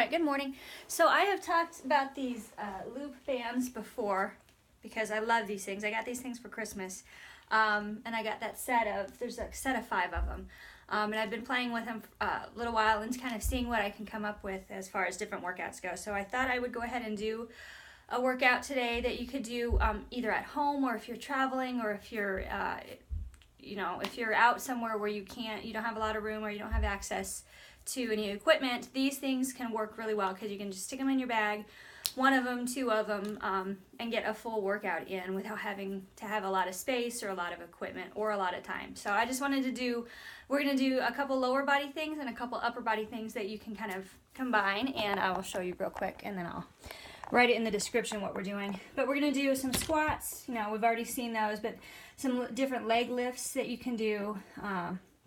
right, good morning. So I have talked about these loop bands before because I love these things. I got these things for Christmas, and I got that there's a set of 5 of them. And I've been playing with them a little while and kind of seeing what I can come up with as far as different workouts go. So I thought I would go ahead and do a workout today that you could do either at home, or if you're traveling, or if you're if you're out somewhere where you don't have a lot of room, or you don't have access to any equipment. These things can work really well because you can just stick them in your bag, 1 of them, 2 of them, and get a full workout in without having to have a lot of space or a lot of equipment or a lot of time. So I just wanted to we're going to do a couple lower body things and a couple upper body things that you can kind of combine, and I will show you real quick, and then I'll write it in the description what we're doing. But we're going to do some squats. We've already seen those, but some different leg lifts that you can do,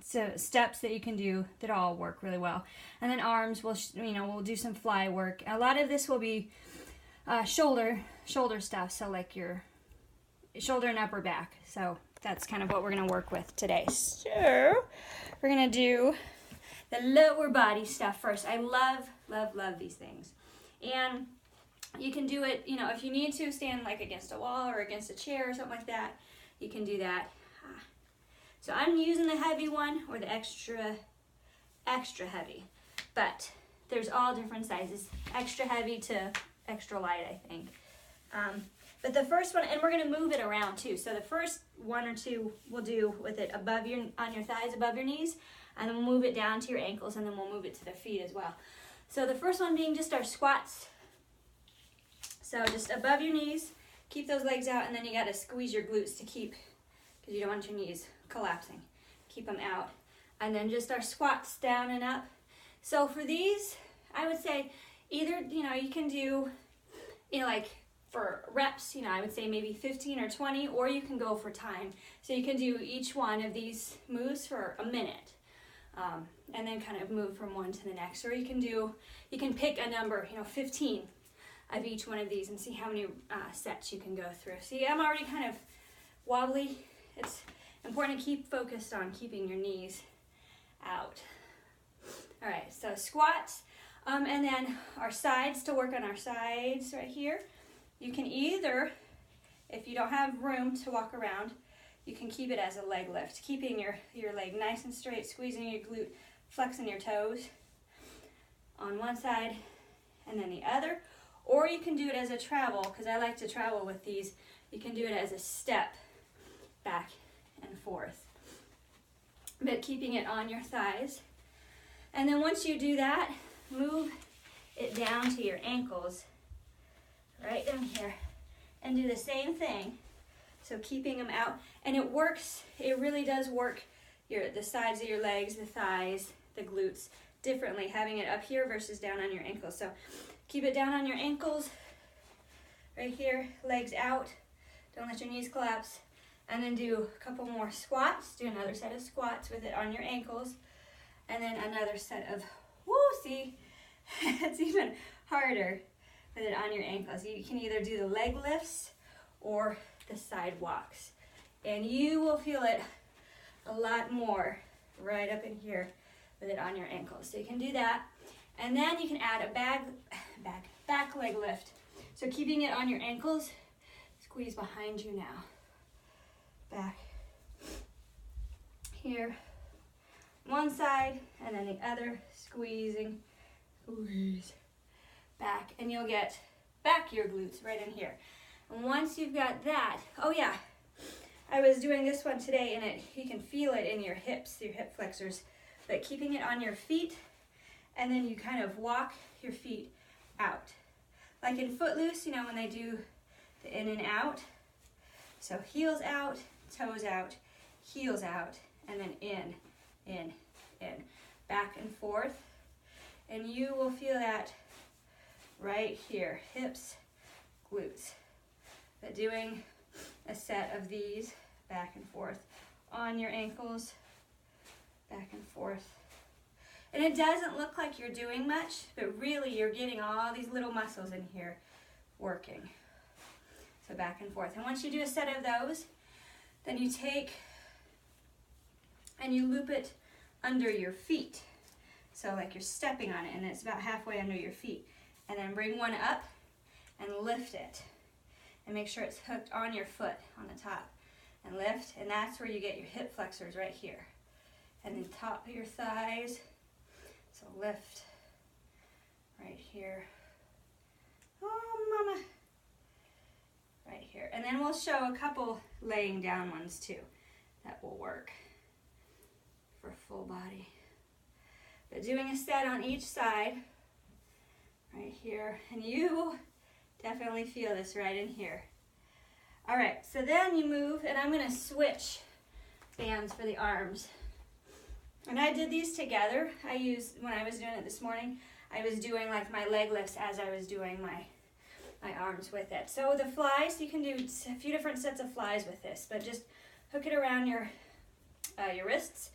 so steps that you can do that all work really well. And then arms, we'll do some fly work. A lot of this will be shoulder stuff, so like your shoulder and upper back. So that's kind of what we're going to work with today. So we're going to do the lower body stuff first. I love these things. And you can do it, if you need to stand like against a wall or against a chair or something like that, you can do that. So I'm using the heavy one or the extra heavy, but there's all different sizes, extra heavy to extra light, I think. But the first one, and we're going to move it around too. So the first 1 or 2 we'll do with it on your thighs, above your knees, and then we'll move it down to your ankles, and then we'll move it to the feet as well. So the first one being just our squats. So just above your knees, keep those legs out, and then you got to squeeze your glutes to keep, because you don't want your knees collapsing. Keep them out. And then just our squats down and up. So for these, I would say either, you can do, like for reps, I would say maybe 15 or 20, or you can go for time. So you can do each one of these moves for a minute, and then kind of move from one to the next. Or you can pick a number, 15 of each one of these, and see how many sets you can go through. See, I'm already kind of wobbly. It's important to keep focused on keeping your knees out. All right, so squats, and then our sides, to work on our sides right here. You can either, if you don't have room to walk around, you can keep it as a leg lift, keeping your leg nice and straight, squeezing your glute, flexing your toes on one side and then the other. Or you can do it as a travel, because I like to travel with these. You can do it as a step back and forth, but keeping it on your thighs. And then once you do that, move it down to your ankles, right down here, and do the same thing. So keeping them out, and it works. It really does work the sides of your legs, the thighs, the glutes differently, having it up here versus down on your ankles. So keep it down on your ankles, right here, legs out. Don't let your knees collapse. And then do a couple more squats. Do another set of squats with it on your ankles. And then another set of, see, it's even harder with it on your ankles. You can either do the leg lifts or the side walks. And you will feel it a lot more right up in here with it on your ankles. So you can do that. And then you can add a back leg lift. So keeping it on your ankles, squeeze behind you now. Back here, one side, and then the other, squeeze back, and you'll get back your glutes right in here. And once you've got that, I was doing this one today, and you can feel it in your hips, your hip flexors, but keeping it on your feet, and then you kind of walk your feet out. Like in Footloose, when they do the in and out. So heels out, toes out, heels out, and then in, back and forth. And you will feel that right here, hips, glutes. But doing a set of these back and forth on your ankles, back and forth. And it doesn't look like you're doing much, but really you're getting all these little muscles in here working. So back and forth. And once you do a set of those, then you take and you loop it under your feet. So like you're stepping on it and it's about halfway under your feet. And then bring one up and lift it. And make sure it's hooked on your foot on the top. And lift, and that's where you get your hip flexors right here. And then top of your thighs. So lift right here. Oh, mama. Right here. And then we'll show a couple laying down ones too. That will work for full body. But doing a set on each side, right here. And you definitely feel this right in here. All right, so then you move, and I'm gonna switch bands for the arms. And I did these together. When I was doing it this morning, I was doing like my leg lifts as I was doing my arms with it. So the flies, you can do a few different sets of flies with this, but just hook it around your wrists.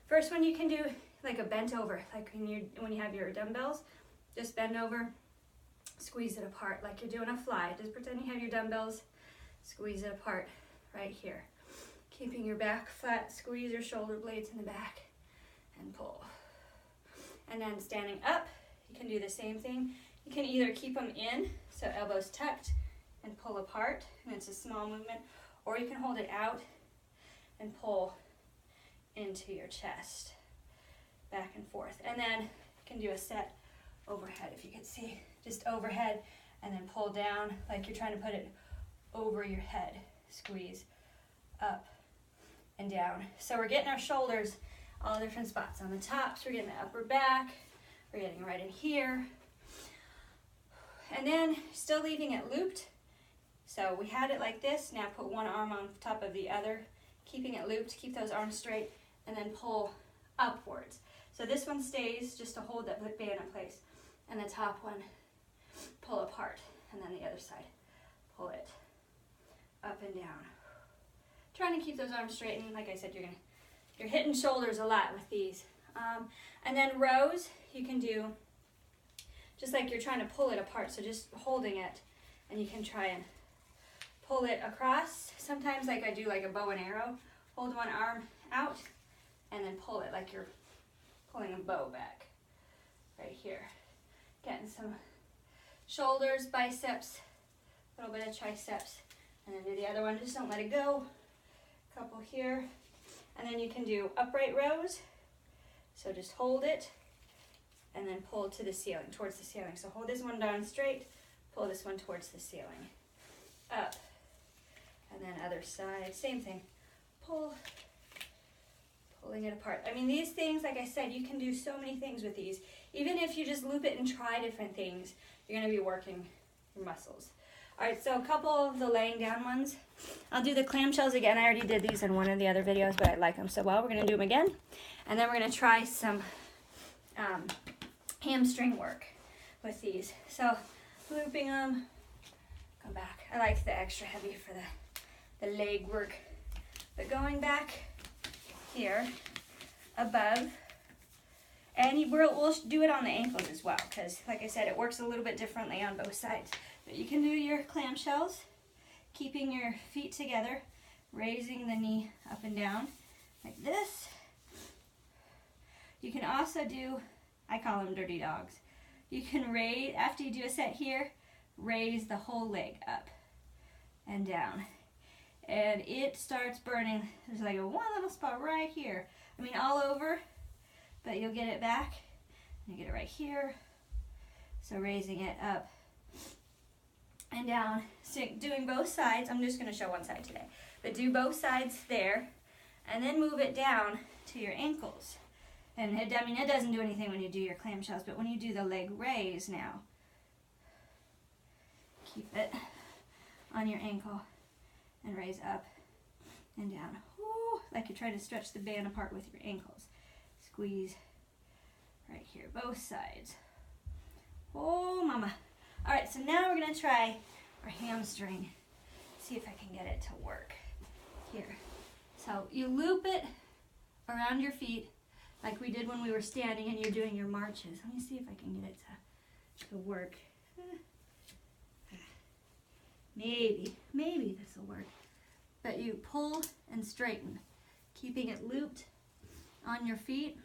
First one you can do like a bent over, like when you have your dumbbells, just bend over, squeeze it apart like you're doing a fly. Just pretend you have your dumbbells, squeeze it apart right here. Keeping your back flat, squeeze your shoulder blades in the back and pull. And then standing up, you can do the same thing. You can either keep them in, so elbows tucked, and pull apart, and it's a small movement, or you can hold it out and pull into your chest, back and forth. And then you can do a set overhead, if you can see, just overhead, and then pull down like you're trying to put it over your head. Squeeze up and down. So we're getting our shoulders all different spots. On the tops, we're getting the upper back, we're getting right in here. And then still leaving it looped. So we had it like this. Now put one arm on top of the other, keeping it looped, keep those arms straight, and then pull upwards. So this one stays just to hold that band in place. And the top one, pull apart. And then the other side, pull it up and down. Trying to keep those arms straight. And like I said, you're hitting shoulders a lot with these. And then rows, you can do just like you're trying to pull it apart. So just holding it, and you can try and pull it across. Sometimes like I do like a bow and arrow. Hold one arm out and then pull it like you're pulling a bow back right here. Getting some shoulders, biceps, a little bit of triceps, and then do the other one. Just don't let it go. A couple here. And then you can do upright rows. So just hold it and then pull to the ceiling, towards the ceiling. So hold this one down straight, pull this one towards the ceiling. Up, and then other side, same thing. Pull, pulling it apart. I mean, these things, like I said, you can do so many things with these. Even if you just loop it and try different things, you're gonna be working your muscles. All right, so a couple of the laying down ones. I'll do the clamshells again. I already did these in one of the other videos, but I like them so well. We're gonna do them again. And then we're gonna try some hamstring work with these. So looping them, come back. I like the extra heavy for the leg work. But going back here, above, and we'll do it on the ankles as well, because like I said, it works a little bit differently on both sides. But you can do your clamshells, keeping your feet together, raising the knee up and down like this. You can also do, I call them dirty dogs. You can raise, after you do a set here, raise the whole leg up and down. And it starts burning. There's like one little spot right here. I mean, all over, but you'll get it back. You get it right here. So raising it up and down. So doing both sides. I'm just going to show one side today. But do both sides there. And then move it down to your ankles. And it doesn't do anything when you do your clamshells, but when you do the leg raise now, keep it on your ankle and raise up and down. Ooh, like you're trying to stretch the band apart with your ankles. Squeeze right here, both sides. Oh, mama. All right, so now we're gonna try our hamstring. See if I can get it to work here. So you loop it around your feet like we did when we were standing and you're doing your marches. Let me see if I can get it to work. Maybe this will work. But you pull and straighten, keeping it looped on your feet.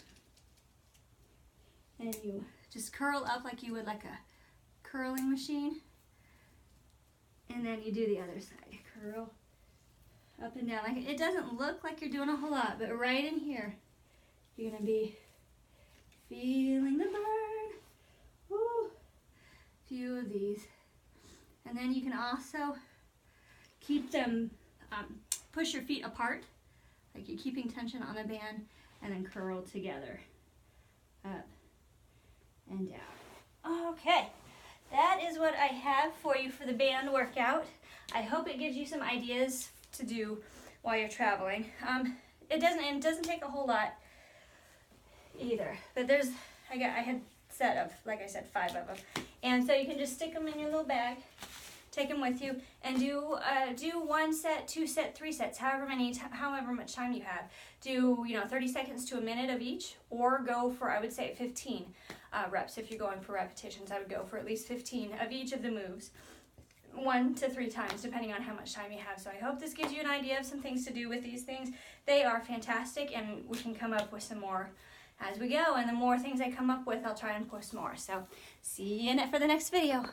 And you just curl up like you would like a curling machine. And then you do the other side. Curl up and down. Like, it doesn't look like you're doing a whole lot, but right in here, you're gonna be feeling the burn. Woo. Few of these. And then you can also keep them, push your feet apart, like you're keeping tension on the band, and then curl together, up and down. Okay, that is what I have for you for the band workout. I hope it gives you some ideas to do while you're traveling. It doesn't take a whole lot either, but I had set of, like I said, 5 of them, and so you can just stick them in your little bag, take them with you, and do 1 set, 2 set, 3 sets, however much time you have. Do 30 seconds to a minute of each, or go for, I would say, 15 reps. If you're going for repetitions, I would go for at least 15 of each of the moves, 1 to 3 times, depending on how much time you have. So I hope this gives you an idea of some things to do with these things. They are fantastic, and we can come up with some more as we go. And the more things I come up with, I'll try and post more. So see you in it for the next video.